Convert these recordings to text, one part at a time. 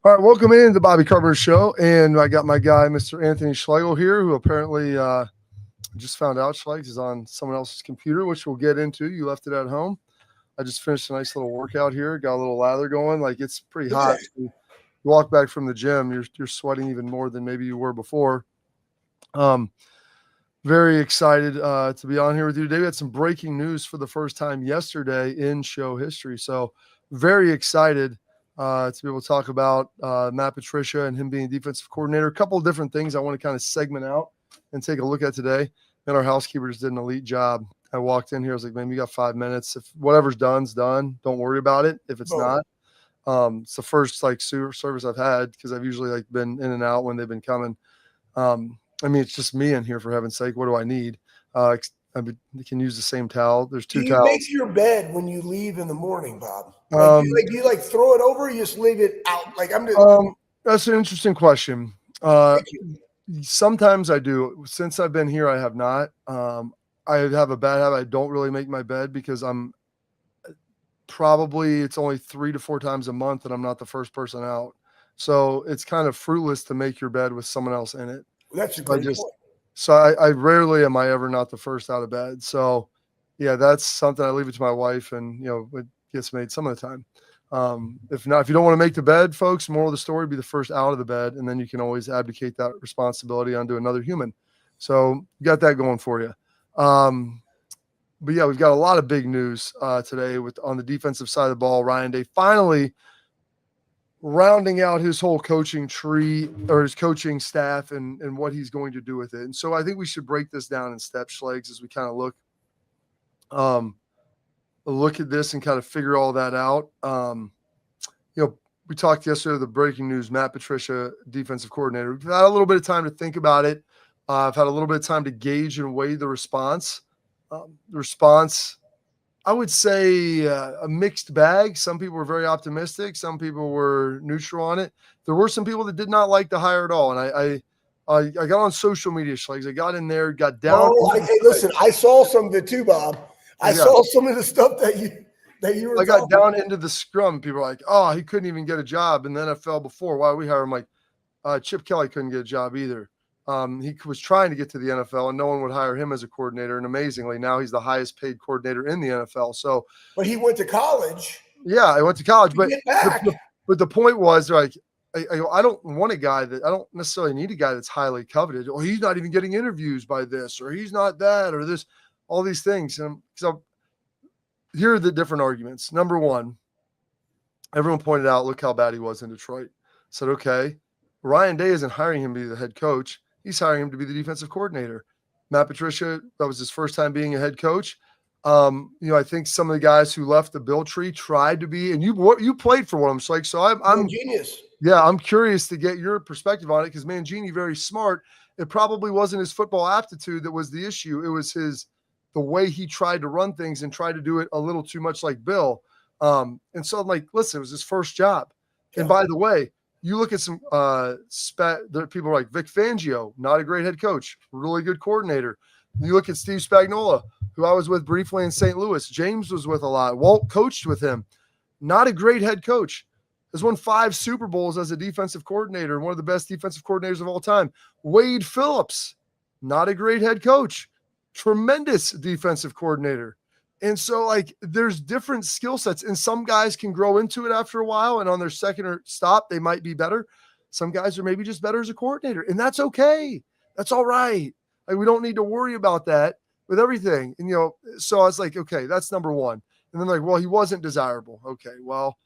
All right, welcome in the Bobby Carpenter Show, and I got my guy, Mr. Anthony Schlegel here, who apparently just found out Schlegel is on someone else's computer, which we'll get into. You left it at home. I just finished a nice little workout here, got a little lather going. Like it's pretty hot. So you walk back from the gym, you're sweating even more than maybe you were before. Very excited to be on here with you today. We had some breaking news for the first time yesterday in show history, so very excited to be able to talk about Matt Patricia and him being defensive coordinator. A couple of different things I want to kind of segment out and take a look at today. And our housekeepers did an elite job. I walked in here, I was like, man, you got 5 minutes. If whatever's done's done, don't worry about it. If it's not, it's the first service I've had because I've usually been in and out when they've been coming. I mean, it's just me in here, for heaven's sake. What do I need? I can use the same towel. There's two towels. Do you make your bed when you leave in the morning, Bob? Do you throw it over or you just leave it out? That's an interesting question. Sometimes I do. Since I've been here, I have not. I have a bad habit. I don't really make my bed because it's only 3 to 4 times a month and I'm not the first person out. So it's kind of fruitless to make your bed with someone else in it. That's a great point. So I rarely am I ever not the first out of bed. So yeah, that's something I leave it to my wife, and it gets made some of the time. If not, if you don't want to make the bed, folks, moral of the story, be the first out of the bed, and then you can always abdicate that responsibility onto another human. So you got that going for you. But yeah, we've got a lot of big news today on the defensive side of the ball. Ryan Day finally rounding out his whole coaching tree or his coaching staff and what he's going to do with it. And so I think we should break this down in steps, Schlegs, as we kind of look at this and kind of figure all that out. We talked yesterday, the breaking news, Matt Patricia, defensive coordinator. We've had a little bit of time to think about it. I've had a little bit of time to gauge and weigh the response. I would say a mixed bag. Some people were very optimistic. Some people were neutral on it. There were some people that did not like the hire at all. And I got on social media, Schlegs. I got in there, got down. Listen, I saw some of it too, Bob. I saw some of the stuff that you were. I got down into the scrum. People were like, "Oh, he couldn't even get a job in the NFL before. Why would we hire him?" Like, Chip Kelly couldn't get a job either. He was trying to get to the NFL, and no one would hire him as a coordinator. And amazingly, now he's the highest paid coordinator in the NFL. So, but he went to college. Yeah, I went to college, but the point was, like, I don't want a guy that I don't necessarily need a guy that's highly coveted. Or he's not even getting interviews by this, or he's not that, or this, all these things. And so, here are the different arguments. Number one, everyone pointed out, look how bad he was in Detroit. Said, okay, Ryan Day isn't hiring him to be the head coach. He's hiring him to be the defensive coordinator. Matt Patricia, that was his first time being a head coach. I think some of the guys who left the Bill tree tried to be, and you played for one of them, Slake. So I'm genius. Yeah, I'm curious to get your perspective on it because Mangini, very smart. It probably wasn't his football aptitude that was the issue. It was the way he tried to run things and tried to do it a little too much like Bill. And so I'm like, listen, it was his first job. Yeah. And by the way, you look at some people like Vic Fangio, not a great head coach, really good coordinator. You look at Steve Spagnuolo, who I was with briefly in St. Louis. James was with a lot. Walt coached with him. Not a great head coach. Has won 5 Super Bowls as a defensive coordinator, one of the best defensive coordinators of all time. Wade Phillips, not a great head coach. Tremendous defensive coordinator. And so, there's different skill sets, and some guys can grow into it after a while, and on their second or stop, they might be better. Some guys are maybe just better as a coordinator, and that's okay. That's all right. We don't need to worry about that with everything. And, so I was like, okay, that's number one. And then well, he wasn't desirable. Okay, well,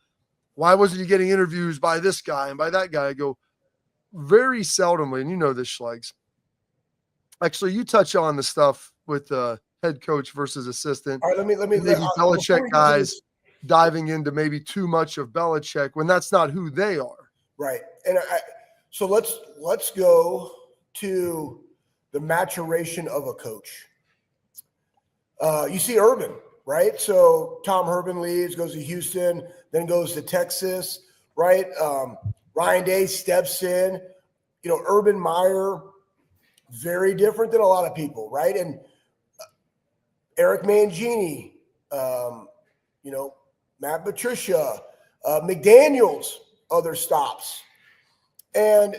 why wasn't he getting interviews by this guy and by that guy? I go, very seldomly, and you know this, Schlegs. Actually, you touch on the stuff with head coach versus assistant. All right, let me maybe Belichick guys diving into maybe too much of Belichick when that's not who they are. Right. And so let's go to the maturation of a coach. You see Urban, right? So Tom Urban leaves, goes to Houston, then goes to Texas, right? Ryan Day steps in. Urban Meyer, very different than a lot of people, right? And Eric Mangini, Matt Patricia, McDaniels, other stops, And,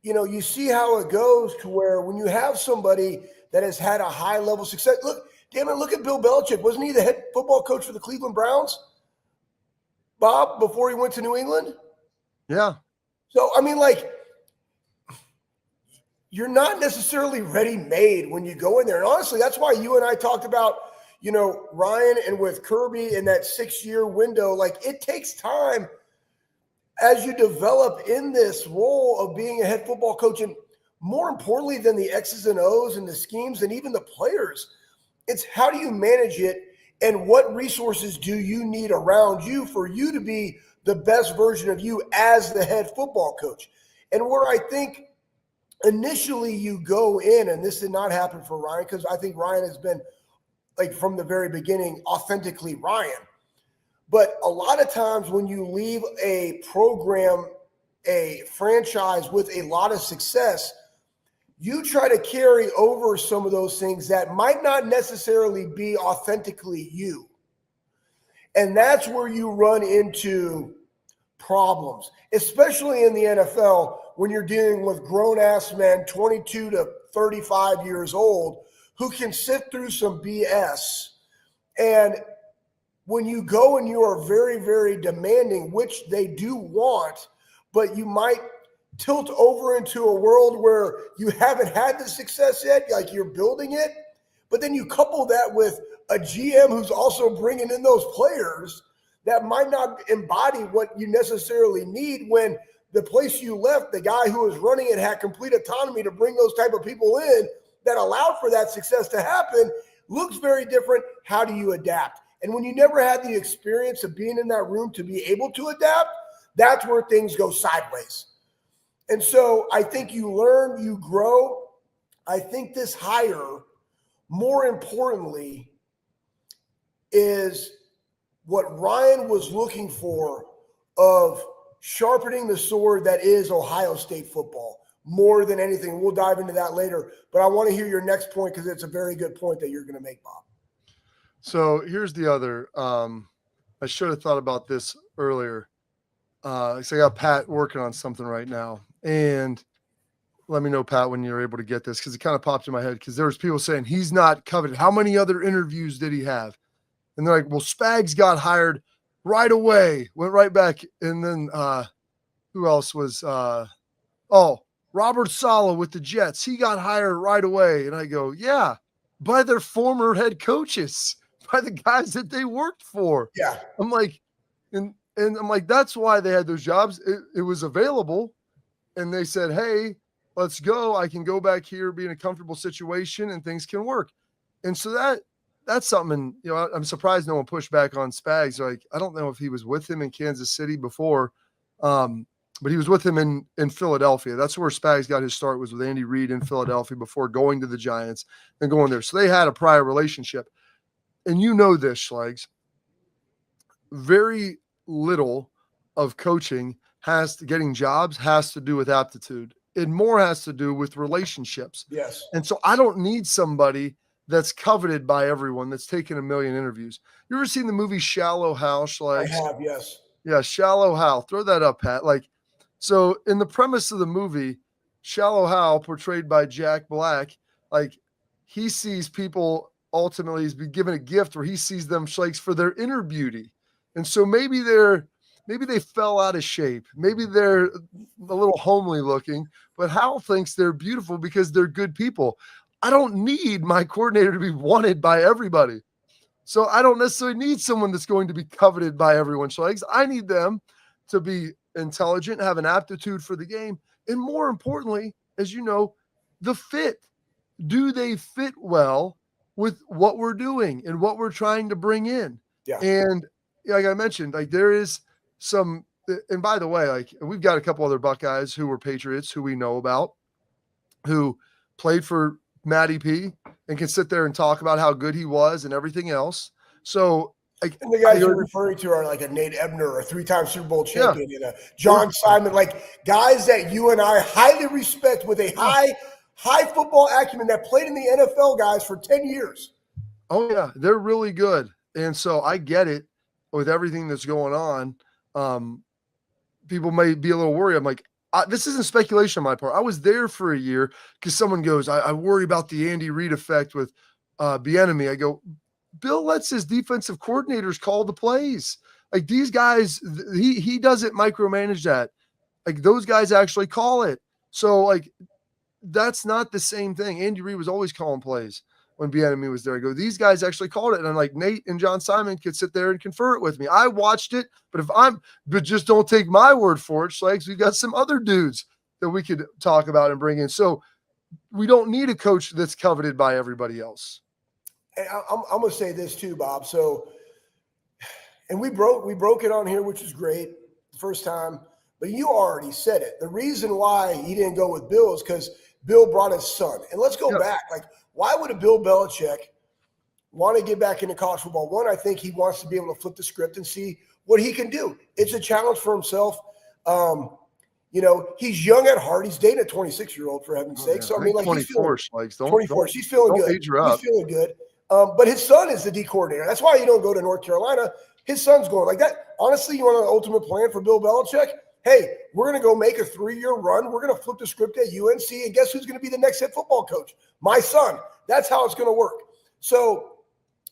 you see how it goes to where when you have somebody that has had a high level success, look at Bill Belichick. Wasn't he the head football coach for the Cleveland Browns, Bob, before he went to New England? Yeah. So, you're not necessarily ready-made when you go in there. And honestly, that's why you and I talked about, Ryan and with Kirby in that 6-year window. Like, it takes time as you develop in this role of being a head football coach. And more importantly than the X's and O's and the schemes and even the players, it's how do you manage it and what resources do you need around you for you to be the best version of you as the head football coach. And where I think initially you go in, and this did not happen for Ryan, because I think Ryan has been, like, from the very beginning, authentically Ryan. But a lot of times when you leave a program, a franchise with a lot of success, you try to carry over some of those things that might not necessarily be authentically you. And that's where you run into problems, especially in the NFL when you're dealing with grown-ass men, 22 to 35 years old, who can sit through some BS. And when you go and you are very, very demanding, which they do want, but you might tilt over into a world where you haven't had the success yet, like you're building it, but then you couple that with a GM who's also bringing in those players that might not embody what you necessarily need. When the place you left, the guy who was running it had complete autonomy to bring those type of people in that allowed for that success to happen, looks very different. How do you adapt? And when you never had the experience of being in that room to be able to adapt, that's where things go sideways. And so I think you learn, you grow. I think this hire, more importantly, is what Ryan was looking for, of sharpening the sword that is Ohio State football more than anything. We'll dive into that later, but I want to hear your next point because it's a very good point that you're going to make, Bob. So here's the other. I should have thought about this earlier. So I got Pat working on something right now, and let me know, Pat, when you're able to get this, because it kind of popped in my head, because there was people saying he's not coveted. How many other interviews did he have? And they're like, well, Spags got hired right away, went right back. And then who else was Robert Saleh with the Jets. He got hired right away. And I go, yeah, by their former head coaches, by the guys that they worked for. Yeah. I'm like, and I'm like, that's why they had those jobs. It was available. And they said, hey, let's go. I can go back here, be in a comfortable situation, and things can work. And so that's something, I'm surprised no one pushed back on Spags. Like, I don't know if he was with him in Kansas City before, but he was with him in Philadelphia. That's where Spags got his start, was with Andy Reid in Philadelphia before going to the Giants and going there. So they had a prior relationship. And you know this, Schlags, very little of coaching getting jobs has to do with aptitude. It more has to do with relationships. Yes. And so I don't need somebody that's coveted by everyone, that's taken a million interviews. You ever seen the movie Shallow Hal, Schlags? I have, yes. Yeah, Shallow Hal. Throw that up, Pat. Like, so in the premise of the movie, Shallow Hal, portrayed by Jack Black, like, he sees people, ultimately he's been given a gift where he sees them, Schlags, for their inner beauty. And so maybe they fell out of shape. Maybe they're a little homely looking, but Hal thinks they're beautiful because they're good people. I don't need my coordinator to be wanted by everybody. So I don't necessarily need someone that's going to be coveted by everyone, Schlags. I need them to be intelligent, have an aptitude for the game, and more importantly, as you know, the fit. Do they fit well with what we're doing and what we're trying to bring in? Yeah. And like I mentioned, like, there is some, and by the way, like, we've got a couple other Buckeyes who were Patriots who we know about, who played for Matty P and can sit there and talk about how good he was and everything else. So, like, and the guys you're referring to are like a Nate Ebner, a 3-time Super Bowl champion, yeah, John Simon, like guys that you and I highly respect with a high football acumen that played in the NFL, guys, for 10 years. Oh yeah, they're really good. And so I get it with everything that's going on. People may be a little worried. I'm like, this isn't speculation on my part. I was there for a year because someone goes, I worry about the Andy Reid effect with Bieniemy. I go, Bill lets his defensive coordinators call the plays. Like these guys, he doesn't micromanage that. Like those guys actually call it. So like that's not the same thing. Andy Reid was always calling plays when Bieniemy was there. I go, these guys actually called it. And I'm like, Nate and John Simon could sit there and confer it with me. I watched it, but just don't take my word for it. Like we got some other dudes that we could talk about and bring in. So we don't need a coach that's coveted by everybody else. And I'm going to say this too, Bob. So, and we broke it on here, which is great the first time, but you already said it. The reason why he didn't go with Bill is because Bill brought his son. And let's go back. Like, why would a Bill Belichick want to get back into college football? One, I think he wants to be able to flip the script and see what he can do. It's a challenge for himself. He's young at heart. He's dating a 26-year-old, for heaven's sake. So, I mean, like, 24, he's 24. She's feeling good. Age her up. He's feeling good. But his son is the D coordinator. That's why you don't go to North Carolina. His son's going like that. Honestly, you want an ultimate plan for Bill Belichick? Hey, we're going to go make a 3-year run. We're going to flip the script at UNC, and guess who's going to be the next head football coach? My son. That's how it's going to work. So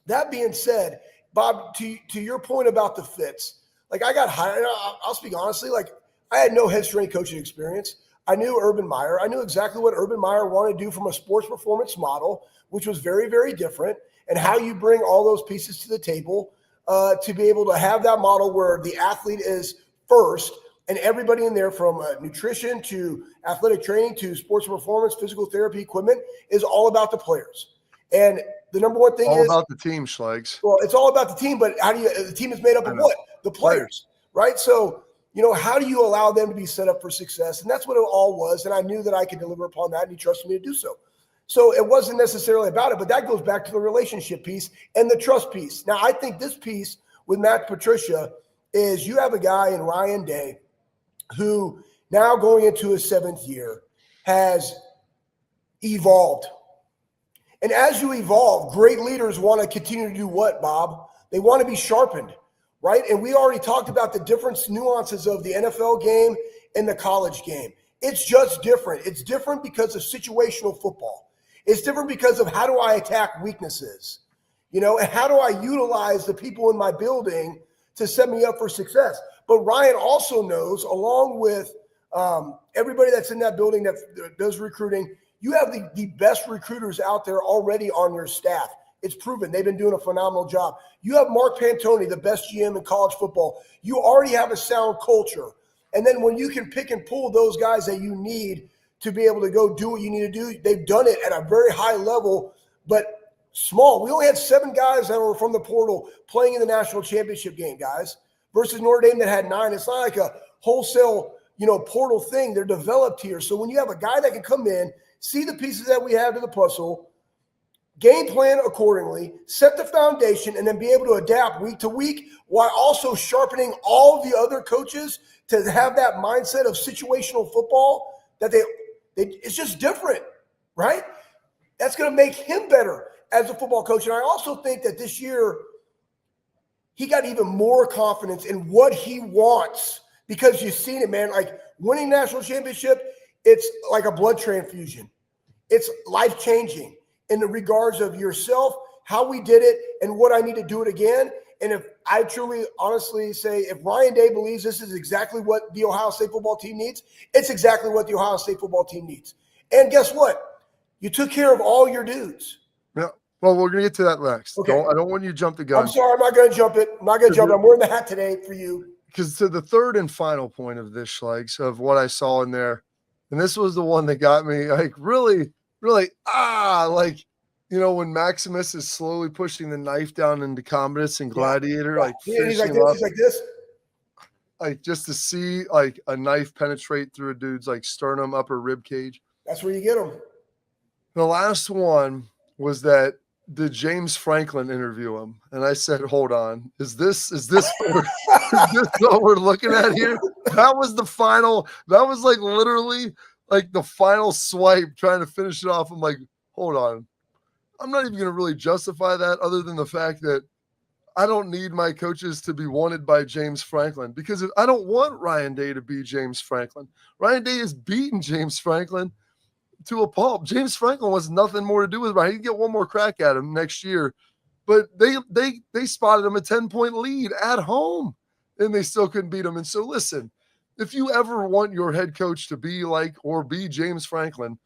that being said, Bob, to your point about the fits, like I got hired. I'll speak honestly. Like I had no head strength coaching experience. I knew Urban Meyer. I knew exactly what Urban Meyer wanted to do from a sports performance model, which was very, very different, and how you bring all those pieces to the table to be able to have that model where the athlete is first. And everybody in there from nutrition to athletic training to sports performance, physical therapy equipment is all about the players. And the number one thing all is about the team, Schlegs. Well, it's all about the team, but the team is made up of what? The players, right? So, how do you allow them to be set up for success? And that's what it all was. And I knew that I could deliver upon that, and he trusted me to do so. So it wasn't necessarily about it, but that goes back to the relationship piece and the trust piece. Now, I think this piece with Matt Patricia is you have a guy in Ryan Day who now going into his 7th year has evolved. And as you evolve, great leaders want to continue to do what, Bob? They want to be sharpened, right? And we already talked about the different nuances of the NFL game and the college game. It's just different. It's different because of situational football. It's different because of how do I attack weaknesses, and how do I utilize the people in my building to set me up for success. But Ryan also knows, along with everybody that's in that building that does recruiting, you have the best recruiters out there already on your staff. It's proven. They've been doing a phenomenal job. You have Mark Pantoni, the best GM in college football. You already have a sound culture. And then when you can pick and pull those guys that you need to be able to go do what you need to do, they've done it at a very high level, but small. We only had 7 guys that were from the portal playing in the national championship game, guys, versus Notre Dame that had 9. It's not like a wholesale, portal thing. They're developed here. So when you have a guy that can come in, see the pieces that we have to the puzzle, game plan accordingly, set the foundation, and then be able to adapt week to week while also sharpening all the other coaches to have that mindset of situational football that it's just different, right? That's going to make him better as a football coach. And I also think that this year he got even more confidence in what he wants because you've seen it, man. Like winning national championship, it's like a blood transfusion. It's life-changing in the regards of yourself, how we did it, and what I need to do it again. And if I truly, honestly say, if Ryan Day believes this is exactly what the Ohio State football team needs, it's exactly what the Ohio State football team needs. And guess what? You took care of all your dudes. Yeah. Well, we're going to get to that next. Okay. I don't want you to jump the gun. I'm sorry. I'm not going to jump it. I'm not going to jump it. I'm wearing the hat today for you. Because to the third and final point of this, Schlegs, of what I saw in there, and this was the one that got me, like, really, really, when Maximus is slowly pushing the knife down into Commodus and Gladiator, he's like this. He's like this. Like, just to see, like, a knife penetrate through a dude's, like, sternum, upper rib cage. That's where you get them. The last one was that did James Franklin interview him? And I said, hold on, is this what we're looking at here? That was the final. That was like literally like the final swipe trying to finish it off. I'm like, hold on. I'm not even going to really justify that other than the fact that I don't need my coaches to be wanted by James Franklin because I don't want Ryan Day to be James Franklin. Ryan Day has beaten James Franklin to a pulp. James Franklin was nothing more to do with Ryan. He'd get one more crack at him next year, but they spotted him a 10-point lead at home, and they still couldn't beat him. And so, listen, if you ever want your head coach to be like or be James Franklin,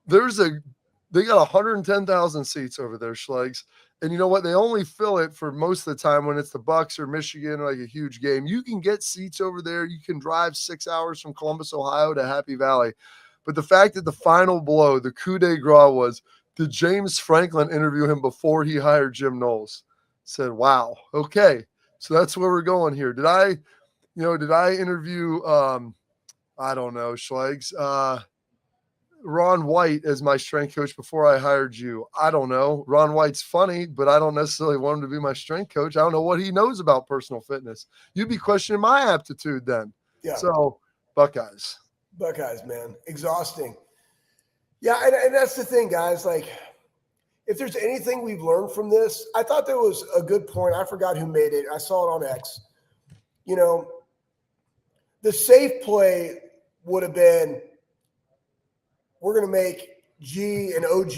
they got 110,000 seats over there, Schlegs. And you know what? They only fill it for most of the time when it's the Bucks or Michigan, or like a huge game. You can get seats over there. You can drive 6 hours from Columbus, Ohio to Happy Valley. But the fact that the final blow, the coup de grace was, did James Franklin interview him before he hired Jim Knowles? Said, wow, okay. So that's where we're going here. Did I interview, I don't know, Schlegs, Ron White as my strength coach before I hired you? I don't know. Ron White's funny, but I don't necessarily want him to be my strength coach. I don't know what he knows about personal fitness. You'd be questioning my aptitude then. Yeah. So, Buckeyes, man. Exhausting. Yeah, and that's the thing, guys. Like, if there's anything we've learned from this, I thought there was a good point. I forgot who made it. I saw it on X. You know, the safe play would have been, we're going to make G and OG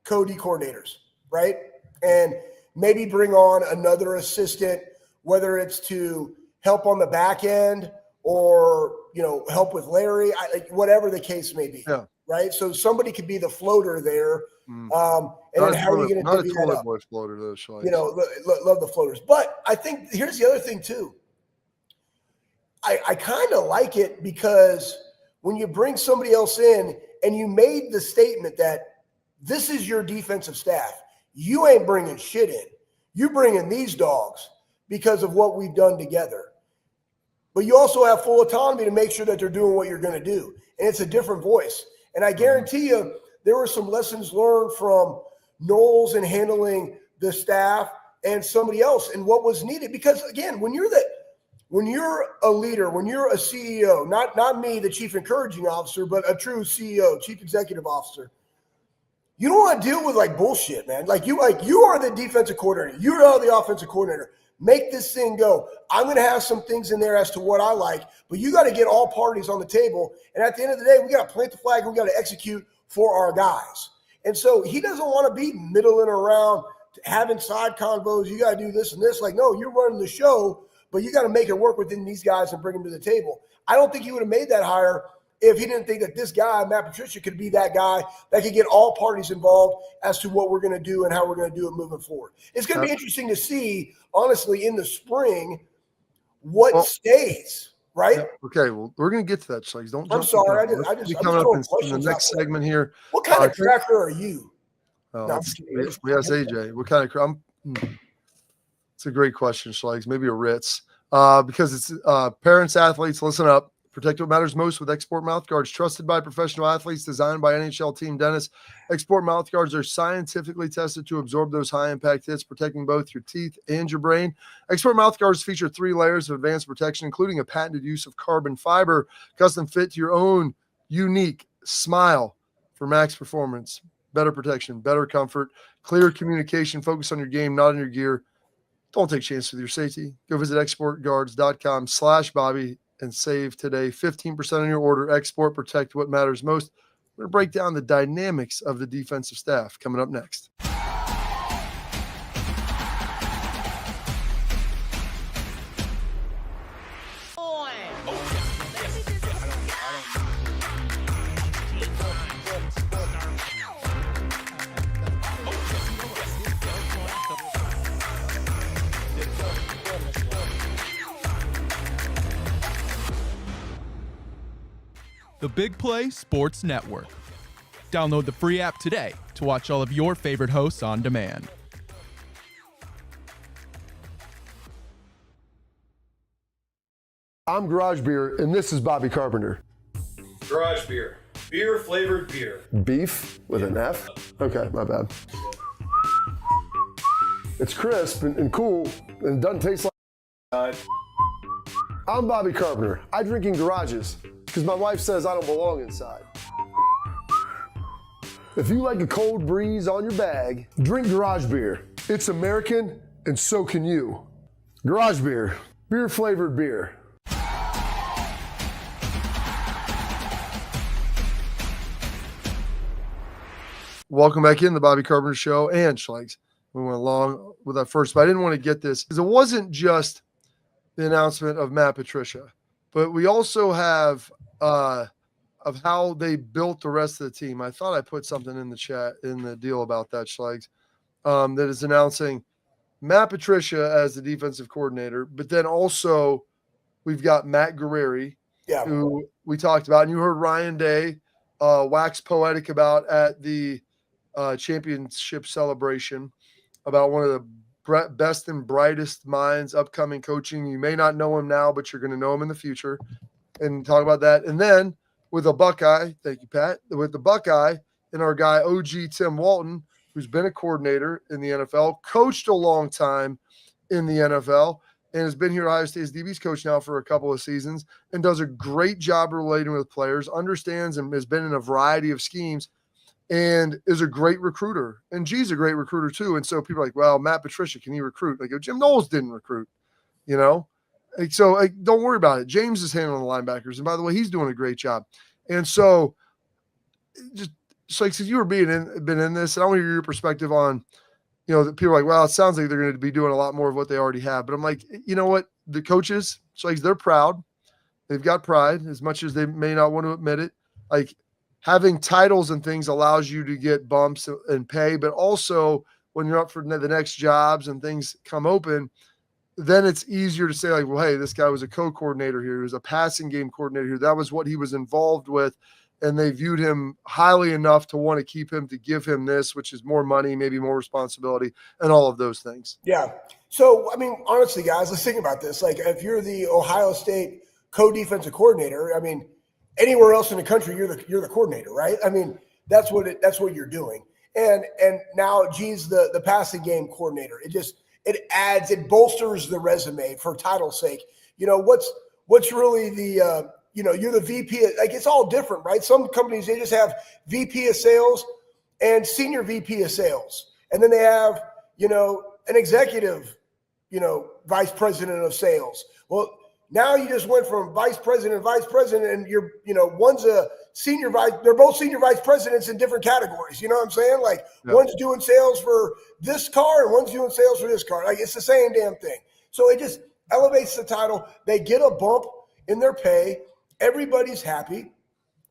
co-D coordinators, right? And maybe bring on another assistant, whether it's to help on the back end or, help with Larry, whatever the case may be, right? So somebody could be the floater there. And then how are you going to divvy that up? Floater, though, love the floaters. But I think here's the other thing, too. I kind of like it because when you bring somebody else in, and you made the statement that this is your defensive staff, you ain't bringing shit in. You bringing these dogs because of what we've done together. But you also have full autonomy to make sure that they're doing what you're going to do. And it's a different voice. And I guarantee you there were some lessons learned from Knowles in handling the staff and somebody else and what was needed. Because, again, when you're a leader, when you're a CEO, not me, the chief encouraging officer, but a true CEO, chief executive officer, you don't want to deal with like bullshit, man. You are the defensive coordinator. You are the offensive coordinator. Make this thing go. I'm going to have some things in there as to what I like, but you got to get all parties on the table. And at the end of the day, we got to plant the flag and we got to execute for our guys. And so he doesn't want to be middling around, having side convos. You got to do this and this. Like, no, you're running the show, but you got to make it work within these guys and bring them to the table. I don't think he would have made that hire if he didn't think that this guy, Matt Patricia, could be that guy that could get all parties involved as to what we're going to do and how we're going to do it moving forward. It's going to be interesting to see, honestly, in the spring, what stays, right? Yeah, okay, well, we're going to get to that, Schlegs. I'm sorry. I just coming up in the next segment here. What kind of cracker are you? We asked AJ. What kind of it's a great question, Schlegs. Maybe a Ritz. Because it's parents, athletes, listen up. Protect what matters most with Export mouthguards, trusted by professional athletes, designed by NHL team dentists. Export mouthguards are scientifically tested to absorb those high-impact hits, protecting both your teeth and your brain. Export mouthguards feature 3 layers of advanced protection, including a patented use of carbon fiber, custom fit to your own unique smile for max performance, better protection, better comfort, clear communication, focus on your game, not on your gear. Don't take chances with your safety. Go visit exportguards.com/Bobby and save today 15% on your order. Export, protect what matters most. We're going to break down the dynamics of the defensive staff coming up next. The Big Play Sports Network. Download the free app today to watch all of your favorite hosts on demand. I'm Garage Beer, and this is Bobby Carpenter. Garage Beer. Beer-flavored beer. Beef with an F? Okay, my bad. It's crisp and cool and doesn't taste like... I'm Bobby Carpenter. I drink in garages because my wife says I don't belong inside. If you like a cold breeze on your bag, drink Garage Beer. It's American and so can you. Garage Beer, beer-flavored beer. Welcome back in the Bobby Carpenter Show and Schlegs. We went along with that first, but I didn't want to get this because it wasn't just the announcement of Matt Patricia, but we also have of how they built the rest of the team. I thought I put something in the chat in the deal about that, Schlegs, that is announcing Matt Patricia as the defensive coordinator, but then also we've got Matt Guerrieri, who we talked about, and you heard Ryan Day wax poetic about at the championship celebration about one of the best and brightest minds upcoming coaching. You may not know him now, but you're going to know him in the future, and talk about that. And then with a Buckeye, thank you, Pat, with the Buckeye and our guy OG Tim Walton, who's been a coordinator in the NFL, coached a long time in the NFL, and has been here at Ohio State as DB's coach now for a couple of seasons, and does a great job relating with players, understands and has been in a variety of schemes, and is a great recruiter. And G's a great recruiter too. And so people are like, well, Matt Patricia, can he recruit? Like, Jim Knowles didn't recruit, you know? So don't worry about it. James is handling the linebackers. And by the way, he's doing a great job. And so just like, since you were been in this, and I want to hear your perspective on, you know, that people are like, well, it sounds like they're going to be doing a lot more of what they already have. But I'm like, you know what? The coaches, it's like they're proud. They've got pride as much as they may not want to admit it. Like, having titles and things allows you to get bumps and pay, but also when you're up for the next jobs and things come open, then it's easier to say like, well, hey, this guy was a co-coordinator here. He was a passing game coordinator here. That was what he was involved with. And they viewed him highly enough to want to keep him, to give him this, which is more money, maybe more responsibility, and all of those things. Yeah. So, I mean, honestly, guys, let's think about this. Like, if you're the Ohio State co-defensive coordinator, I mean, anywhere else in the country, you're the coordinator, right? I mean, that's what you're doing. And now G's the passing game coordinator. It bolsters the resume for title's sake. You know, what's really the you're the VP. Like, it's all different, right? Some companies, they just have VP of sales and senior VP of sales, and then they have, you know, an executive, you know, vice president of sales. Well, now you just went from vice president and vice president, and you're, you know, one's a senior vice. They're both senior vice presidents in different categories. You know what I'm saying? Like, one's doing sales for this car and one's doing sales for this car. Like, it's the same damn thing. So it just elevates the title. They get a bump in their pay. Everybody's happy.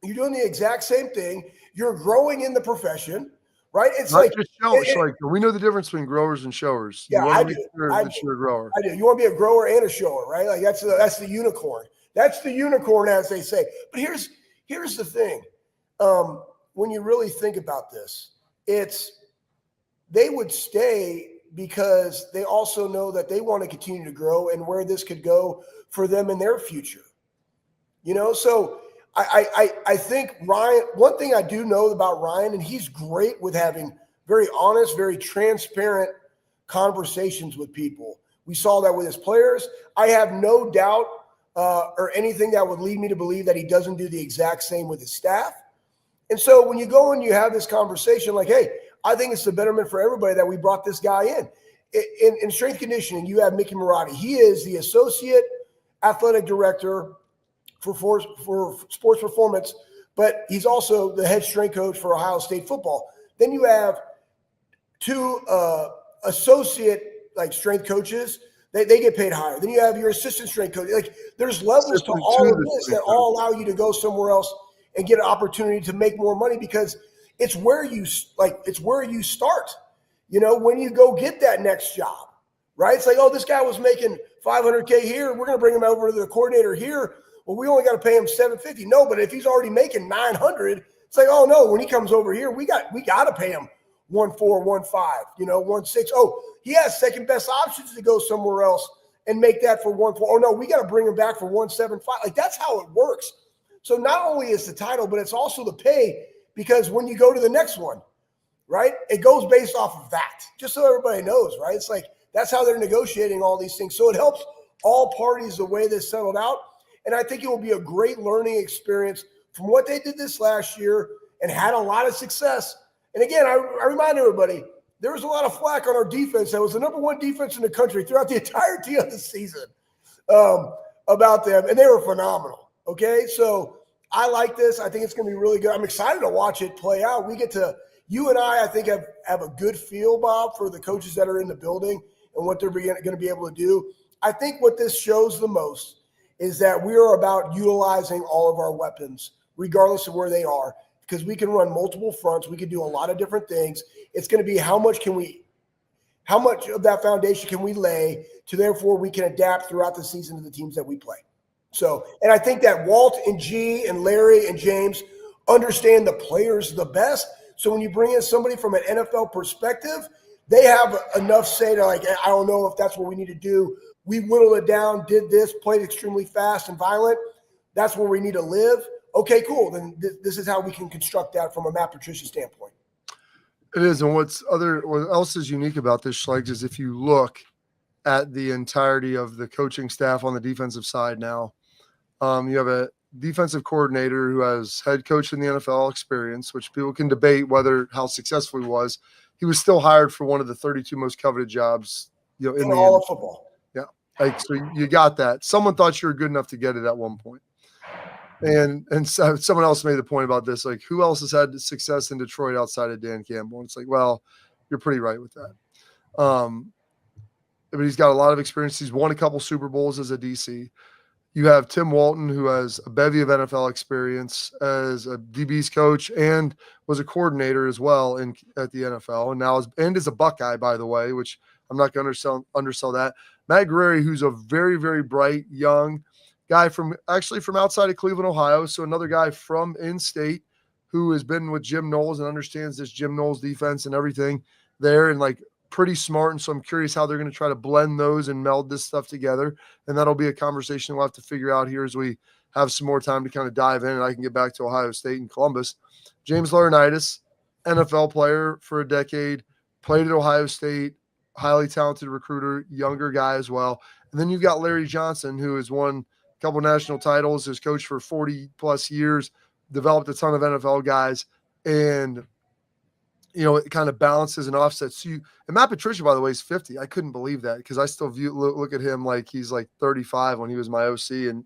You're doing the exact same thing. You're growing in the profession, right? It's not like just showers. Like, we know the difference between growers and showers. Yeah, I do. You're a grower. I do. You want to be a grower and a shower, right? Like, that's the unicorn. That's the unicorn, as they say. But here's the thing. When you really think about this, they would stay because they also know that they want to continue to grow and where this could go for them in their future. You know, so I think Ryan, one thing I do know about Ryan, and he's great with having very honest, very transparent conversations with people. We saw that with his players. I have no doubt or anything that would lead me to believe that he doesn't do the exact same with his staff. And so when you go and you have this conversation like, hey, I think it's the betterment for everybody that we brought this guy in. In strength conditioning, you have Mickey Marotti. He is the associate athletic director for sports performance, but he's also the head strength coach for Ohio State football. Then you have two associate strength coaches. They get paid higher. Then you have your assistant strength coach. Like, there's levels to all of this that all allow you to go somewhere else and get an opportunity to make more money, because it's where you start. You know, when you go get that next job, right? It's like, oh, this guy was making $500K here. We're going to bring him over to the coordinator here. Well, we only got to pay him $750. No, but if he's already making $900, it's like, oh no, when he comes over here, we got to pay him 1.4, 1.5, 1.6. Oh, he has second best options to go somewhere else and make that for 1.4. Oh no, we got to bring him back for 1.75. Like, that's how it works. So not only is the title, but it's also the pay, because when you go to the next one, right, it goes based off of that. Just so everybody knows, right? It's like, that's how they're negotiating all these things. So it helps all parties the way this settled out. And I think it will be a great learning experience from what they did this last year and had a lot of success. And again, I remind everybody, there was a lot of flack on our defense. That was the number one defense in the country throughout the entirety of the season about them, and they were phenomenal. Okay, so I like this. I think it's going to be really good. I'm excited to watch it play out. You and I think, have a good feel, Bob, for the coaches that are in the building and what they're going to be able to do. I think what this shows the most is that we are about utilizing all of our weapons, regardless of where they are, because we can run multiple fronts. We can do a lot of different things. It's going to be how much of that foundation can we lay to therefore we can adapt throughout the season to the teams that we play. So, and I think that Walt and G and Larry and James understand the players the best. So when you bring in somebody from an NFL perspective, they have enough say to, like, I don't know if that's what we need to do. We whittled it down, did this, played extremely fast and violent. That's where we need to live. Okay, cool. Then this is how we can construct that from a Matt Patricia standpoint. It is. And what else is unique about this, Schlegs, is if you look at the entirety of the coaching staff on the defensive side now, you have a defensive coordinator who has head coach in the NFL experience, which people can debate how successful he was. He was still hired for one of the 32 most coveted jobs, in all of football. Yeah. So you got that. Someone thought you were good enough to get it at one point. And so someone else made the point about this, like, who else has had success in Detroit outside of Dan Campbell? And it's like, well, you're pretty right with that. But he's got a lot of experience. He's won a couple Super Bowls as a DC. You have Tim Walton, who has a bevy of NFL experience as a DB's coach and was a coordinator as well at the NFL, and now is a Buckeye, by the way, which I'm not going to undersell that. Matt Guerrieri, who's a very, very bright young guy from outside of Cleveland, Ohio, so another guy from in-state who has been with Jim Knowles and understands this Jim Knowles defense and everything there, and like pretty smart. And so I'm curious how they're going to try to blend those and meld this stuff together. And that'll be a conversation we'll have to figure out here as we have some more time to kind of dive in, and I can get back to Ohio State and Columbus. James Laurinaitis, NFL player for a decade, played at Ohio State, highly talented recruiter, younger guy as well. And then you've got Larry Johnson, who has won a couple national titles, has coached for 40 plus years, developed a ton of NFL guys, and it kind of balances and offsets you. And Matt Patricia, by the way, is 50. I couldn't believe that because I still look at him like he's like 35 when he was my OC and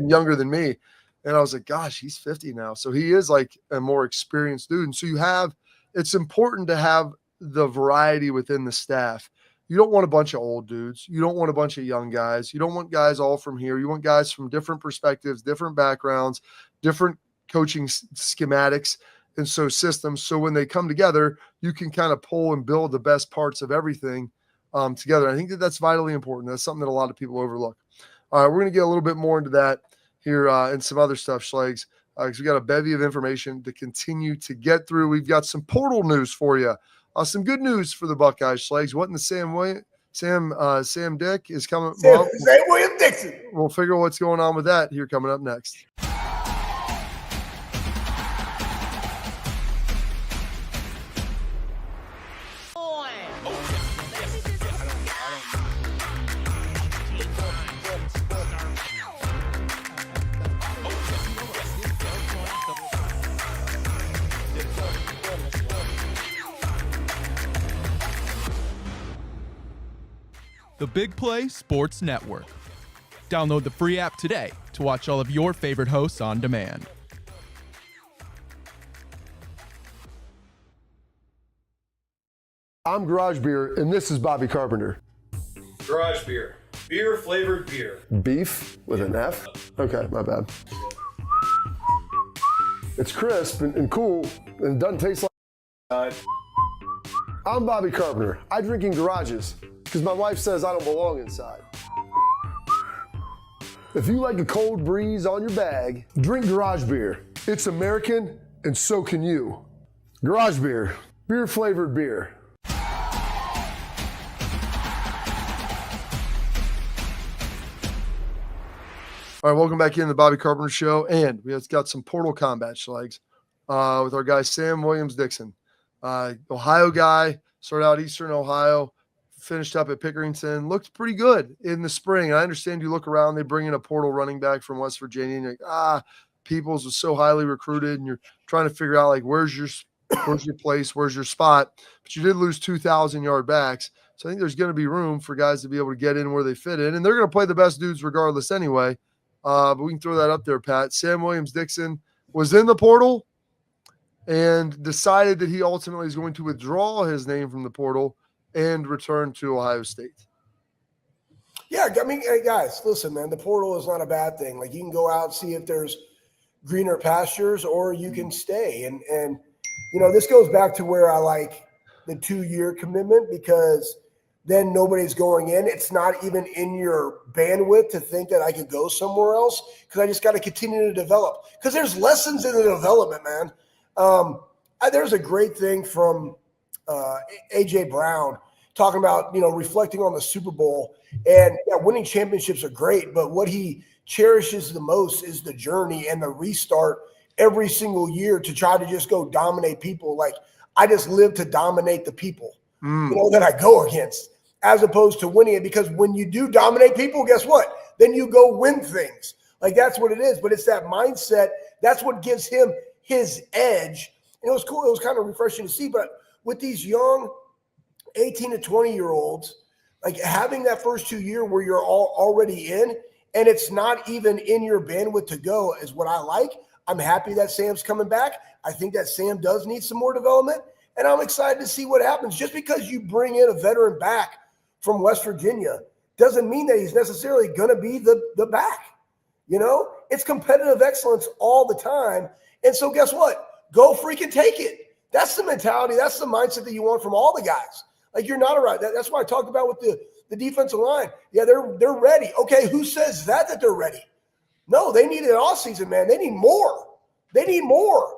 younger than me. And I was like, gosh, he's 50 now. So he is like a more experienced dude. And so it's important to have the variety within the staff. You don't want a bunch of old dudes. You don't want a bunch of young guys. You don't want guys all from here. You want guys from different perspectives, different backgrounds, different coaching schematics, and so systems. So when they come together, you can kind of pull and build the best parts of everything together. I think that's vitally important. That's something that a lot of people overlook. All right, we're going to get a little bit more into that here and some other stuff, Schlegs, because we got a bevy of information to continue to get through. We've got some portal news for you. Some good news for the Buckeyes, Schlegs. What in the Sam Dick is coming. Sam William Dixon. We'll figure out what's going on with that here coming up next. The Big Play Sports Network. Download the free app today to watch all of your favorite hosts on demand. I'm Garage Beer, and this is Bobby Carpenter. Garage Beer. Beer flavored beer. Beef with an F? Okay, my bad. It's crisp and cool, and it doesn't taste like. I'm Bobby Carpenter. I drink in garages because my wife says I don't belong inside. If you like a cold breeze on your bag, drink Garage Beer. It's American, and so can you. Garage Beer. Beer flavored beer. All right, welcome back in the Bobby Carpenter Show, and we have got some Portal Combat, Schlegs, with our guy Sam Williams Dixon, Ohio guy, started out Eastern Ohio, finished up at Pickerington, looked pretty good in the spring. I understand you look around, they bring in a portal running back from West Virginia, and you're like, Peoples was so highly recruited, and you're trying to figure out, like, where's your Where's your place? Where's your spot? But you did lose 2,000-yard backs. So I think there's going to be room for guys to be able to get in where they fit in. And they're going to play the best dudes regardless anyway. But we can throw that up there, Pat. Sam Williams-Dixon was in the portal and decided that he ultimately is going to withdraw his name from the portal and return to Ohio State. Yeah, I mean, hey, guys, listen, man, the portal is not a bad thing. Like, you can go out and see if there's greener pastures, or you can stay. And you know, this goes back to where I like the 2-year commitment, because then nobody's going in. It's not even in your bandwidth to think that I could go somewhere else, because I just got to continue to develop. Because there's lessons in the development, man. There's a great thing from A.J. Brown talking about, you know, reflecting on the Super Bowl. And yeah, winning championships are great, but what he cherishes the most is the journey and the restart every single year to try to just go dominate people. Like, I just live to dominate the people, you know, that I go against, as opposed to winning it. Because when you do dominate people, guess what? Then you go win things. Like, that's what it is. But it's that mindset. That's what gives him his edge. And it was cool. It was kind of refreshing to see. But with these young 18 to 20-year-olds, like, having that first 2 year where you're all already in, and it's not even in your bandwidth to go, is what I like. I'm happy that Sam's coming back. I think that Sam does need some more development, and I'm excited to see what happens. Just because you bring in a veteran back from West Virginia doesn't mean that he's necessarily going to be the back. You know, it's competitive excellence all the time. And so guess what? Go freaking take it. That's the mentality. That's the mindset that you want from all the guys. Like, you're not around. That's what I talked about with the defensive line. Yeah, they're ready. Okay, who says that they're ready? No, they need it all season, man. They need more. They need more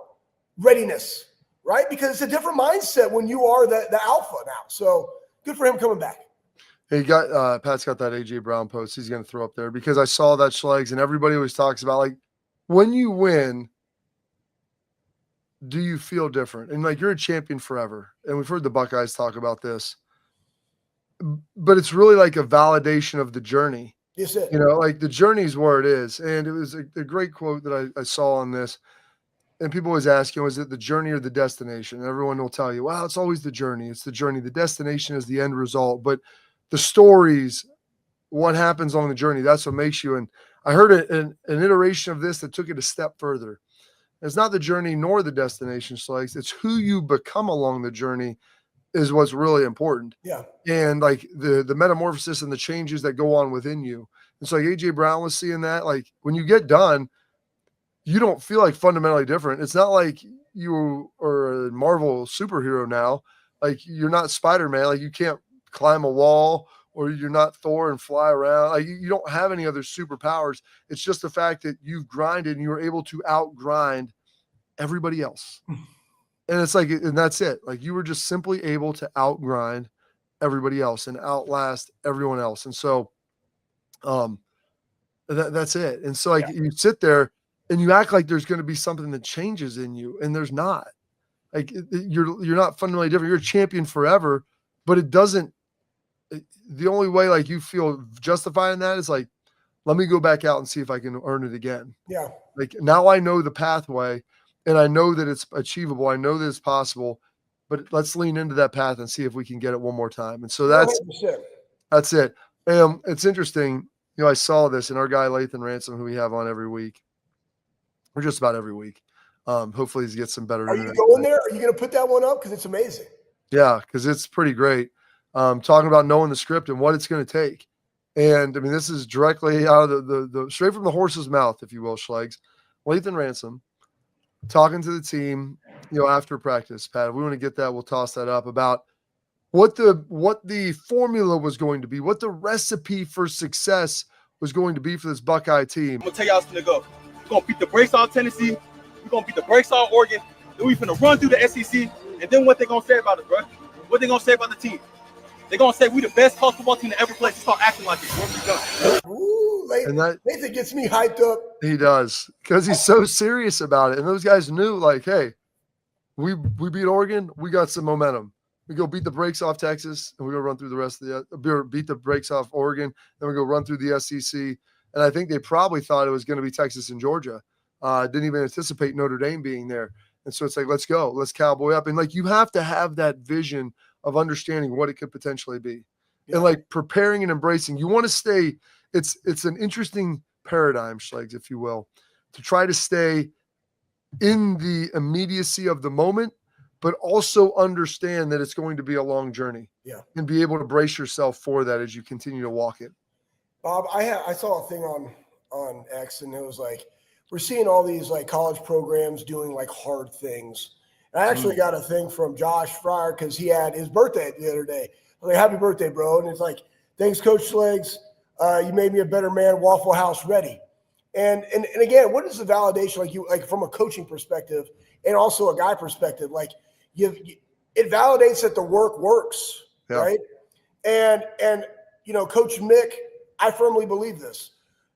readiness, right? Because it's a different mindset when you are the alpha now. So good for him coming back. He got Pat's got that A.J. Brown post he's going to throw up there, because I saw that, Schlegs, and everybody always talks about, like, when you win, do you feel different? And, like, you're a champion forever. And we've heard the Buckeyes talk about this. But it's really like a validation of the journey. Yes, sir. You know, like, the journey is where it is. And it was a great quote that I saw on this. And people always ask, you know, is it the journey or the destination? And everyone will tell you, well, it's always the journey. It's the journey. The destination is the end result. But the stories, what happens on the journey, that's what makes you. And I heard an iteration of this that took it a step further. It's not the journey nor the destination, Slikes. It's who you become along the journey is what's really important. Yeah. And, like, the metamorphosis and the changes that go on within you. And so, like, A.J. Brown was seeing that. Like, when you get done, you don't feel like fundamentally different. It's not like you are a Marvel superhero now. Like, you're not Spider-Man. Like, you can't climb a wall, or you're not Thor and fly around. Like, you don't have any other superpowers. It's just the fact that you've grinded and you were able to outgrind everybody else. And it's like, and that's it. Like, you were just simply able to outgrind everybody else and outlast everyone else. And so that's it. And so, like, you sit there and you act like there's going to be something that changes in you, and there's not. Like, you're not fundamentally different. You're a champion forever, but it doesn't. The only way, like, you feel justified in that is, like, let me go back out and see if I can earn it again. Yeah. Like, now I know the pathway, and I know that it's achievable. I know that it's possible, but let's lean into that path and see if we can get it one more time. And so that's 100%. That's it. It's interesting. You know, I saw this in our guy, Lathan Ransom, who we have on every week, or just about every week. Hopefully he gets some better. Are you going there? Are you going to put that one up? Because it's amazing. Yeah, because it's pretty great. Talking about knowing the script and what it's going to take. And I mean, this is directly out of the straight from the horse's mouth, if you will, Schlegs. Lathan Ransom talking to the team, you know, after practice. Pat, if we want to get that, we'll toss that up, about what the formula was going to be, what the recipe for success was going to be for this Buckeye team. I'm gonna tell y'all what's gonna go. We're gonna beat the brakes off Tennessee. We're gonna beat the brakes off Oregon. Then we're gonna run through the SEC. And then what they gonna say about us, bro? What they gonna say about the team? They're going to say we the best college football team that ever played. Start acting like it. Once we done. Ooh, Nathan gets me hyped up. He does, because he's so serious about it. And those guys knew, like, hey, we beat Oregon. We got some momentum. We go beat the brakes off Texas, and we go run through the rest of beat the brakes off Oregon. Then we go run through the SEC. And I think they probably thought it was going to be Texas and Georgia. Didn't even anticipate Notre Dame being there. And so it's like, let's go, let's cowboy up. And like, you have to have that vision of understanding what it could potentially be, and like preparing and embracing. You want to stay, it's an interesting paradigm, Schlegs, if you will, to try to stay in the immediacy of the moment, but also understand that it's going to be a long journey. Yeah. And be able to brace yourself for that as you continue to walk it. Bob, I saw a thing on X, and it was like, we're seeing all these like college programs doing like hard things. And I actually got a thing from Josh Fryer because he had his birthday the other day. I was like, happy birthday, bro. And it's like, thanks, Coach Schlegs. You made me a better man, Waffle House ready. And again, what is the validation like from a coaching perspective and also a guy perspective? Like it validates that the work works, right? And Coach Mick, I firmly believe this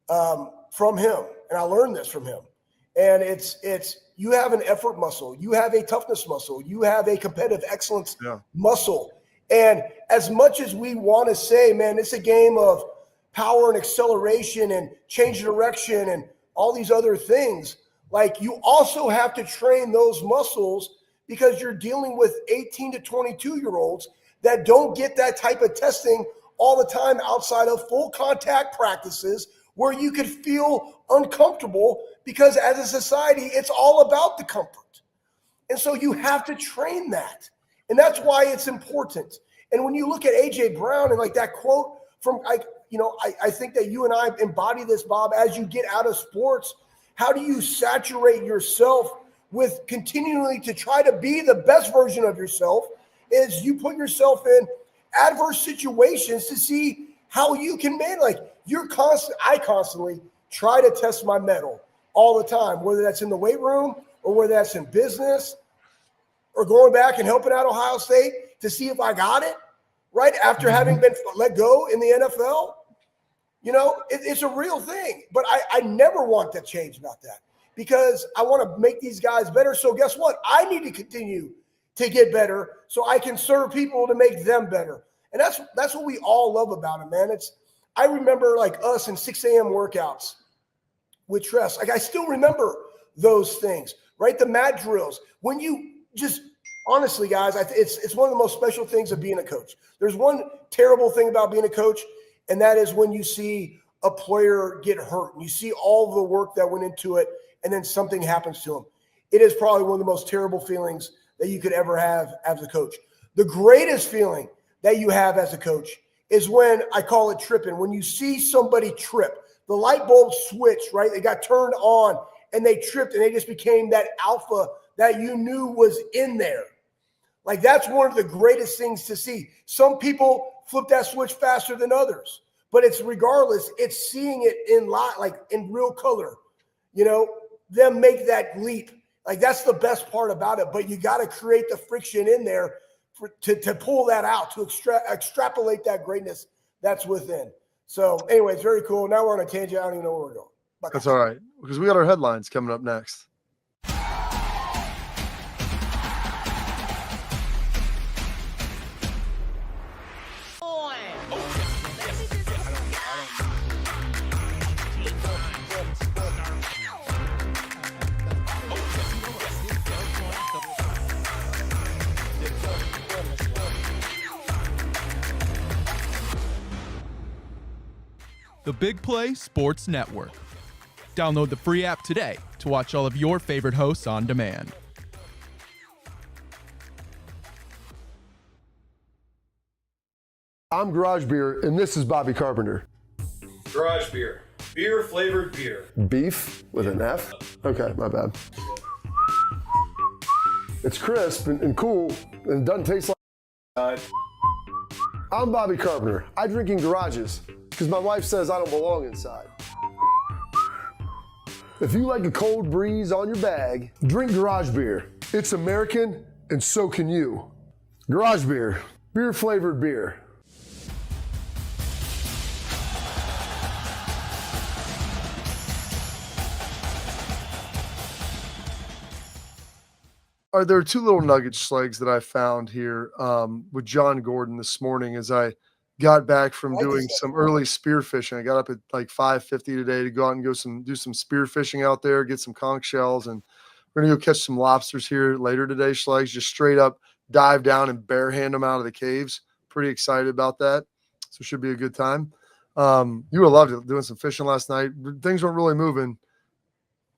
from him, and I learned this from him. And it's you have an effort muscle, you have a toughness muscle, you have a competitive excellence muscle. And as much as we want to say, man, it's a game of power and acceleration and change direction and all these other things, like you also have to train those muscles because you're dealing with 18 to 22-year-olds that don't get that type of testing all the time outside of full contact practices where you could feel uncomfortable because as a society, it's all about the comfort. And so you have to train that. And that's why it's important. And when you look at A.J. Brown and like that quote from, I think that you and I embody this, Bob, as you get out of sports, how do you saturate yourself with continually to try to be the best version of yourself is you put yourself in adverse situations to see how you can manage. Like I constantly try to test my mettle all the time, whether that's in the weight room or whether that's in business or going back and helping out Ohio State to see if I got it right after having been let go in the NFL. It's a real thing, but I never want to change about that because I want to make these guys better. So guess what? I need to continue to get better so I can serve people to make them better. And that's what we all love about it, man. I remember like us in 6 a.m. workouts with Tress. Like I still remember those things, right? The mat drills. When you just honestly, guys, it's one of the most special things of being a coach. There's one terrible thing about being a coach, and that is when you see a player get hurt and you see all the work that went into it and then something happens to him. It is probably one of the most terrible feelings that you could ever have as a coach. The greatest feeling that you have as a coach is when I call it tripping. When you see somebody trip, the light bulb switched, right? They got turned on and they tripped and they just became that alpha that you knew was in there. Like that's one of the greatest things to see. Some people flip that switch faster than others, but it's regardless, it's seeing it in light, like in real color, them make that leap. Like that's the best part about it, but you got to create the friction in there to pull that out, to extrapolate that greatness that's within. So anyway, it's very cool. Now we're on a tangent. I don't even know where we're going. That's all right, because we got our headlines coming up next. The Big Play Sports Network. Download the free app today to watch all of your favorite hosts on demand. I'm Garage Beer, and this is Bobby Carpenter. Garage beer. Beer flavored beer. Beef with an F? Okay, my bad. It's crisp and cool, and it doesn't taste like. I'm Bobby Carpenter. I drink in garages because my wife says I don't belong inside. If you like a cold breeze on your bag, drink Garage Beer. It's American, and so can you. Garage Beer. Beer flavored beer. There are two little nuggets, Schlegs, that I found here with John Gordon this morning as I got back from doing some early spearfishing. I got up at like 5:50 today to go out and do some spearfishing out there, get some conch shells, and We're going to go catch some lobsters here later today, Schlegs. Just straight up dive down and bare hand them out of the caves. Pretty excited about that. So it should be a good time. You would have loved it doing some fishing last night. Things weren't really moving.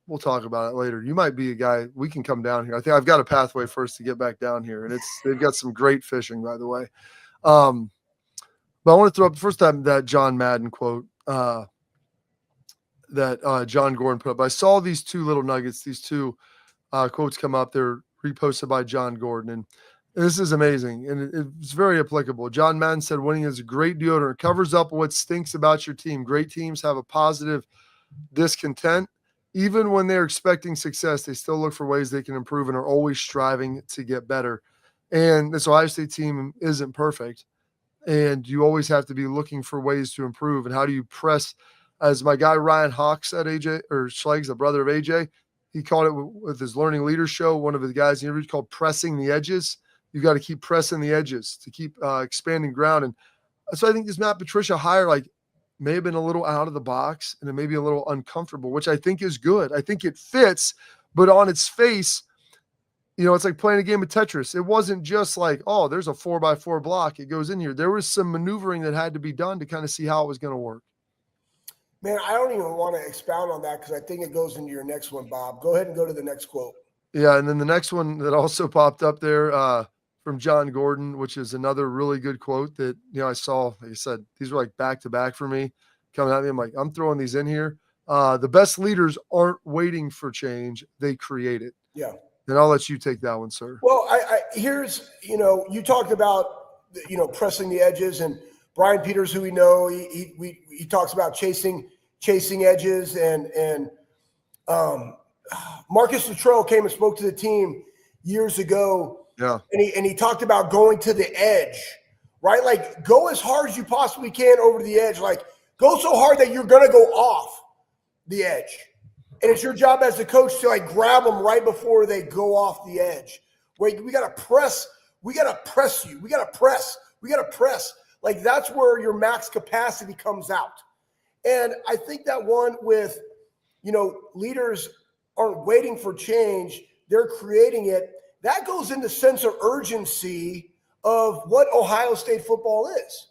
We'll talk about it later. You might be a guy. We can come down here. I think I've got a pathway first to get back down here, and they've got some great fishing, by the way. But I want to throw up the first time that John Madden quote that John Gordon put up. I saw these two little nuggets, these two quotes come up. They're reposted by John Gordon, and this is amazing, and it's very applicable. John Madden said, winning is a great deodorant. It covers up what stinks about your team. Great teams have a positive discontent. Even when they're expecting success, they still look for ways they can improve and are always striving to get better. And this Ohio State team isn't perfect, and you always have to be looking for ways to improve. And how do you press, as my guy Ryan Hawk said, AJ, or Schlegs, the brother of AJ, he called it with his Learning Leaders show, one of the guys he interviewed, called pressing the edges. You've got to keep pressing the edges to keep expanding ground. And so I think this Matt Patricia hire, may have been a little out of the box and it may be a little uncomfortable, which I think is good. I think it fits, but on its face, it's like playing a game of Tetris. It wasn't just like, oh, there's a 4x4 block. It goes in here. There was some maneuvering that had to be done to kind of see how it was going to work. Man, I don't even want to expound on that because I think it goes into your next one, Bob. Go ahead and go to the next quote. Yeah, and then the next one that also popped up there from John Gordon, which is another really good quote that, I saw. Like I said, these were like back-to-back for me coming at me. I'm like, I'm throwing these in here. The best leaders aren't waiting for change. They create it. Yeah. And I'll let you take that one, sir. Well, here's, you talked about, pressing the edges, and Brian Peters, who we know, he talks about chasing edges, and Marcus Luttrell came and spoke to the team years ago. Yeah. And he talked about going to the edge, right? Like, go as hard as you possibly can over the edge. Like, go so hard that you're going to go off the edge. And it's your job as the coach to grab them right before they go off the edge. Wait, we got to press. We got to press you. We got to press. We got to press. Like, that's where your max capacity comes out. And I think that one with, leaders aren't waiting for change. They're creating it. That goes into sense of urgency of what Ohio State football is,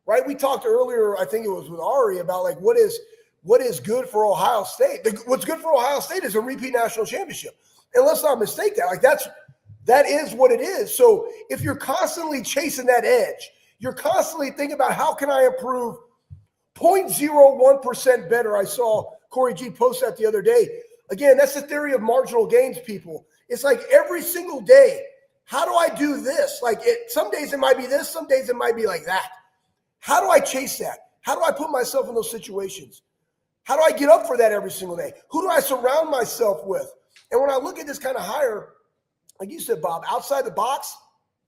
right? We talked earlier, I think it was with Ari, about what is good for Ohio State. What's good for Ohio State is a repeat national championship. And let's not mistake that. That is what it is. So if you're constantly chasing that edge, you're constantly thinking about how can I improve 0.01% better. I saw Corey G post that the other day. Again, that's the theory of marginal gains, people. It's like every single day, how do I do this? Some days it might be this, some days it might be like that. How do I chase that? How do I put myself in those situations? How do I get up for that every single day? Who do I surround myself with? And when I look at this kind of hire, like you said, Bob, outside the box,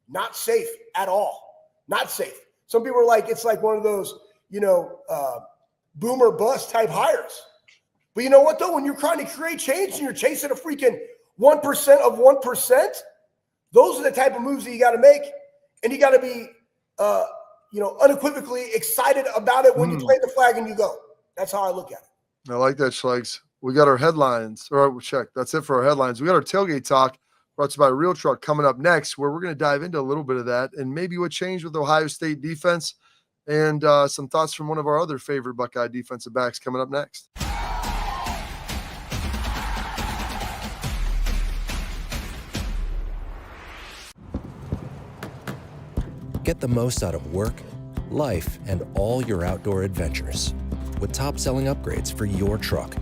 not safe at all. Not safe. Some people are like, it's like one of those, boomer bust type hires. But you know what, though? When you're trying to create change and you're chasing a freaking 1% of 1%, those are the type of moves that you got to make. And you got to be, unequivocally excited about it when you plant the flag and you go. That's how I look at it. I like that, Schlegs. We got our headlines. All right, check. That's it for our headlines. We got our tailgate talk brought to you by Real Truck coming up next, where we're going to dive into a little bit of that and maybe what changed with Ohio State defense and some thoughts from one of our other favorite Buckeye defensive backs coming up next. Get the most out of work, life, and all your outdoor adventures with top-selling upgrades for your truck.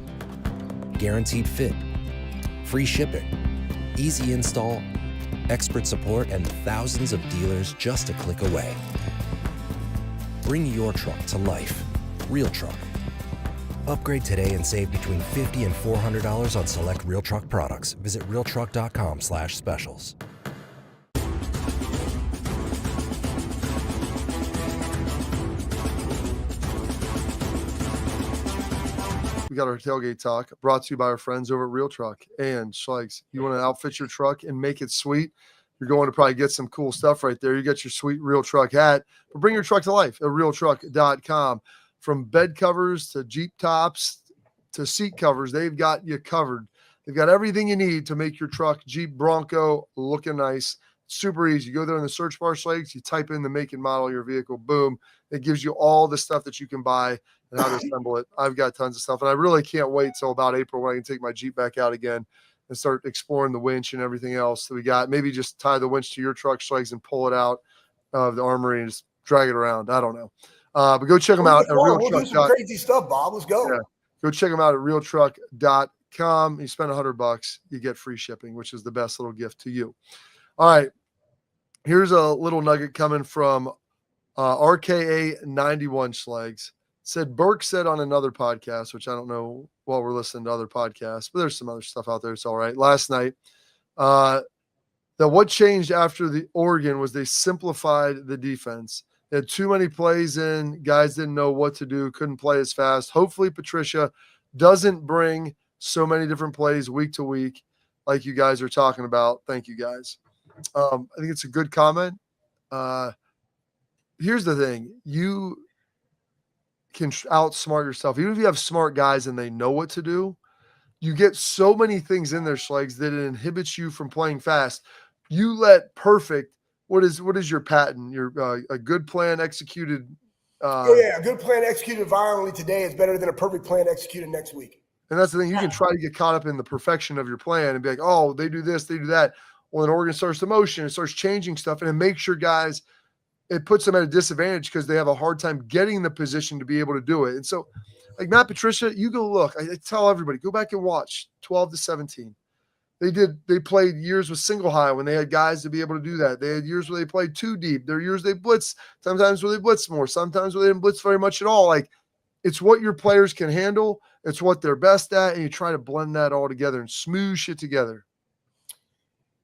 Guaranteed fit, free shipping, easy install, expert support, and thousands of dealers just a click away. Bring your truck to life. Real Truck. Upgrade today and save between $50 and $400 on select Real Truck products. Visit realtruck.com/specials. We got our tailgate talk brought to you by our friends over at Real Truck. And Schlegs, you want to outfit your truck and make it sweet? You're going to probably get some cool stuff right there. You get your sweet Real Truck hat, but bring your truck to life at realtruck.com. From bed covers to Jeep tops to seat covers, they've got you covered. They've got everything you need to make your truck, Jeep, Bronco, looking nice. Super easy. You go there in the search bar, Schlegs, you type in the make and model of your vehicle, boom. It gives you all the stuff that you can buy and how to assemble it. I've got tons of stuff, and I really can't wait till about April when I can take my Jeep back out again and start exploring the winch and everything else that we got. Maybe just tie the winch to your truck, Schlegs, and pull it out of the armory and just drag it around. I don't know. But go check them out at We'll do some crazy stuff, Bob. Let's go. Yeah. Go check them out at realtruck.com. You spend $100, you get free shipping, which is the best little gift to you. All right. Here's a little nugget coming from RKA91 Schlegs. Said Burke said on another podcast, which I don't know while we're listening to other podcasts, but there's some other stuff out there. It's all right. Last night, that what changed after the Oregon was they simplified the defense. They had too many plays in. Guys didn't know what to do, couldn't play as fast. Hopefully Patricia doesn't bring so many different plays week to week like you guys are talking about. Thank you, guys. I think it's a good comment. Here's the thing. You can outsmart yourself. Even if you have smart guys and they know what to do, you get so many things in there, Schlegs, that it inhibits you from playing fast. You let perfect. What is your patent? Your a good plan executed. A good plan executed violently today is better than a perfect plan executed next week. And that's the thing. You can try to get caught up in the perfection of your plan and be like, oh, they do this, they do that. Well, then Oregon starts to motion, it starts changing stuff, and it makes your guys, it puts them at a disadvantage because they have a hard time getting the position to be able to do it. And so, like Matt Patricia, you go look. I tell everybody, go back and watch 12 to 17. They played years with single high when they had guys to be able to do that. They had years where they played too deep. There are years they blitz, sometimes where they blitz more, sometimes where they didn't blitz very much at all. Like, it's what your players can handle. It's what they're best at. And you try to blend that all together and smooth shit together.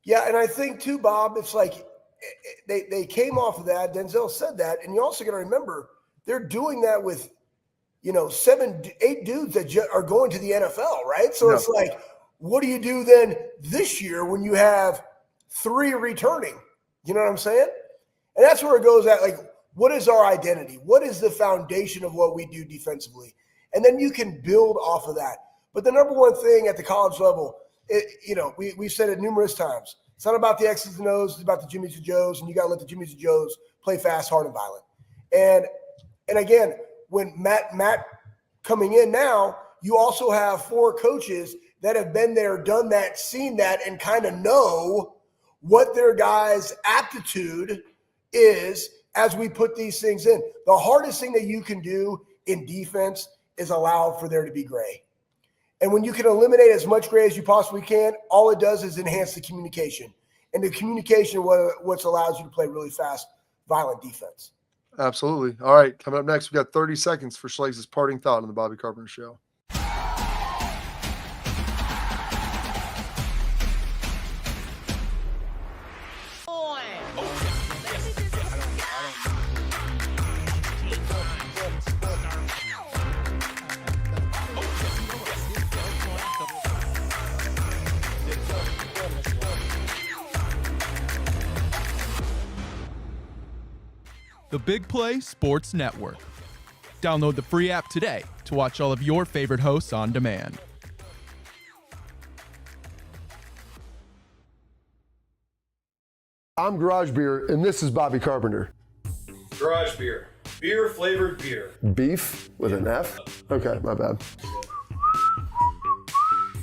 Yeah. And I think too, Bob, it's like they came off of that. Denzel said that. And you also got to remember they're doing that with, 7, 8 dudes that are going to the NFL. Right. So It's like, what do you do then this year when you have 3 returning? You know what I'm saying? And that's where it goes at. Like, what is our identity? What is the foundation of what we do defensively? And then you can build off of that. But the number one thing at the college level, we've said it numerous times. It's not about the X's and O's. It's about the Jimmys and Joes, and you got to let the Jimmys and Joes play fast, hard, and violent. And again, when Matt coming in now, you also have 4 coaches that have been there, done that, seen that, and kind of know what their guys' aptitude is as we put these things in. The hardest thing that you can do in defense is allow for there to be gray. And when you can eliminate as much gray as you possibly can, all it does is enhance the communication. And the communication what allows you to play really fast, violent defense. Absolutely. All right, coming up next, we got 30 seconds for Schlegs' parting thought on the Bobby Carpenter Show. The Big Play Sports Network. Download the free app today to watch all of your favorite hosts on demand. I'm Garage Beer, and this is Bobby Carpenter. Garage beer. Beer flavored beer. Beef with an F? Okay, my bad.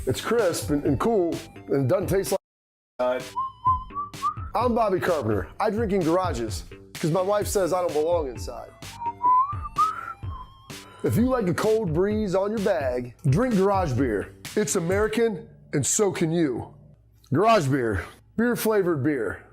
It's crisp and cool, and it doesn't taste like. I'm Bobby Carpenter. I drink in garages because my wife says I don't belong inside. If you like a cold breeze on your bag, drink Garage Beer. It's American, and so can you. Garage Beer. Beer flavored beer.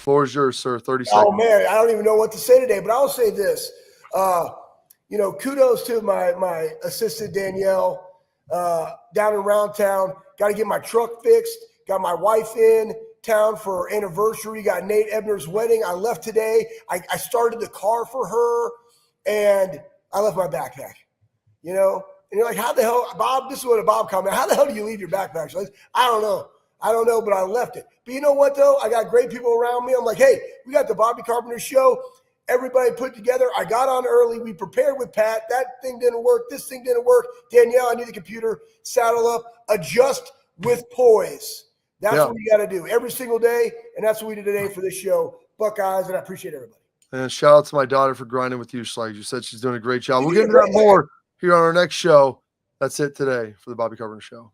Floor is yours, sir. 30 seconds. Oh, man, I don't even know what to say today, but I'll say this. Kudos to my assistant, Danielle, down in Round Town. Got to get my truck fixed. Got my wife in town for her anniversary. Got Nate Ebner's wedding. I left today. I started the car for her, and I left my backpack, And you're like, how the hell, Bob, this is what a Bob comment. How the hell do you leave your backpack? So I don't know, but I left it. But you know what, though? I got great people around me. I'm like, hey, we got the Bobby Carpenter Show. Everybody put together. I got on early. We prepared with Pat. That thing didn't work. This thing didn't work. Danielle, I need the computer. Saddle up. Adjust with poise. That's what you got to do every single day, and that's what we did today for this show. Buckeyes, and I appreciate everybody. And shout out to my daughter for grinding with you, Schlag. You said she's doing a great job. We'll get into that more here on our next show. That's it today for the Bobby Carpenter Show.